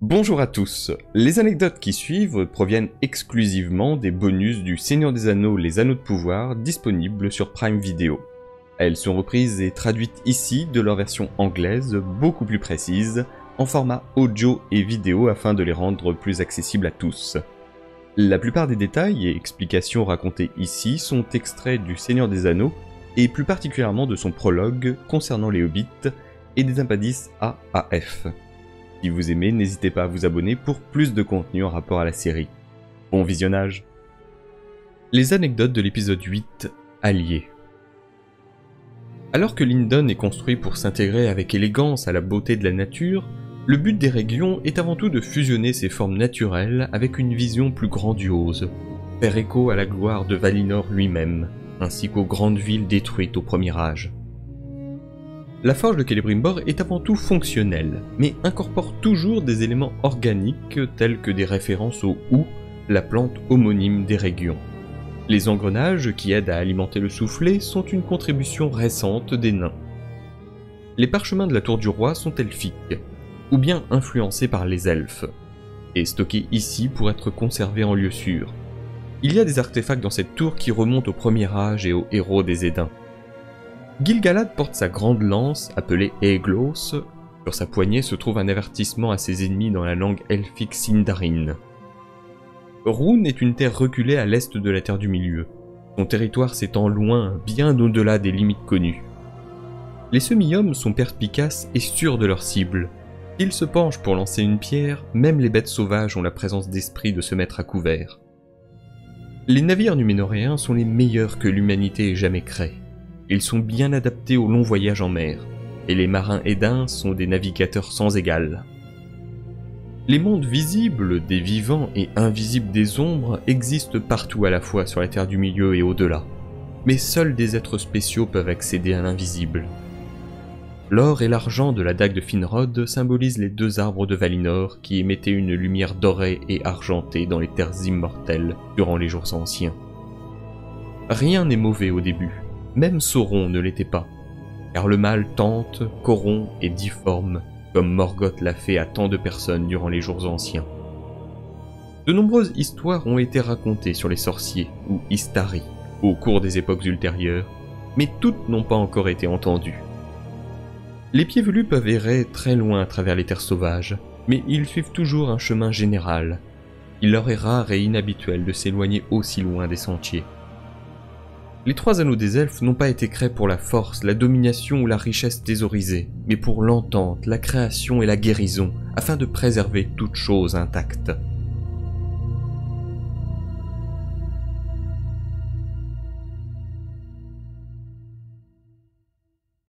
Bonjour à tous, les anecdotes qui suivent proviennent exclusivement des bonus du Seigneur des Anneaux, les Anneaux de Pouvoir, disponibles sur Prime Video. Elles sont reprises et traduites ici de leur version anglaise, beaucoup plus précise, en format audio et vidéo afin de les rendre plus accessibles à tous. La plupart des détails et explications racontés ici sont extraits du Seigneur des Anneaux, et plus particulièrement de son prologue concernant les hobbits et des appendices A à F. Si vous aimez, n'hésitez pas à vous abonner pour plus de contenu en rapport à la série. Bon visionnage. Les anecdotes de l'épisode 8, Alliés. Alors que Lindon est construit pour s'intégrer avec élégance à la beauté de la nature, le but des régions est avant tout de fusionner ses formes naturelles avec une vision plus grandiose, faire écho à la gloire de Valinor lui-même, ainsi qu'aux grandes villes détruites au premier âge. La forge de Celebrimbor est avant tout fonctionnelle, mais incorpore toujours des éléments organiques tels que des références au hou, la plante homonyme des régions. Les engrenages qui aident à alimenter le soufflet sont une contribution récente des nains. Les parchemins de la tour du roi sont elfiques, ou bien influencés par les elfes, et stockés ici pour être conservés en lieu sûr. Il y a des artefacts dans cette tour qui remontent au premier âge et aux héros des Édins. Gil-galad porte sa grande lance, appelée Aeglos. Sur sa poignée se trouve un avertissement à ses ennemis dans la langue elfique Sindarin. Rhûn est une terre reculée à l'est de la Terre du Milieu. Son territoire s'étend loin, bien au-delà des limites connues. Les semi-hommes sont perspicaces et sûrs de leur cible. S'ils se penchent pour lancer une pierre, même les bêtes sauvages ont la présence d'esprit de se mettre à couvert. Les navires numénoréens sont les meilleurs que l'humanité ait jamais créés. Ils sont bien adaptés aux longs voyages en mer, et les marins édins sont des navigateurs sans égal. Les mondes visibles des vivants et invisibles des ombres existent partout à la fois sur la Terre du Milieu et au-delà, mais seuls des êtres spéciaux peuvent accéder à l'invisible. L'or et l'argent de la dague de Finrod symbolisent les deux arbres de Valinor qui émettaient une lumière dorée et argentée dans les terres immortelles durant les jours anciens. Rien n'est mauvais au début. Même Sauron ne l'était pas, car le mal tente, corrompt et difforme, comme Morgoth l'a fait à tant de personnes durant les jours anciens. De nombreuses histoires ont été racontées sur les sorciers, ou Istari, au cours des époques ultérieures, mais toutes n'ont pas encore été entendues. Les pieds velus peuvent errer très loin à travers les terres sauvages, mais ils suivent toujours un chemin général. Il leur est rare et inhabituel de s'éloigner aussi loin des sentiers. Les trois anneaux des elfes n'ont pas été créés pour la force, la domination ou la richesse thésaurisée, mais pour l'entente, la création et la guérison, afin de préserver toute chose intacte.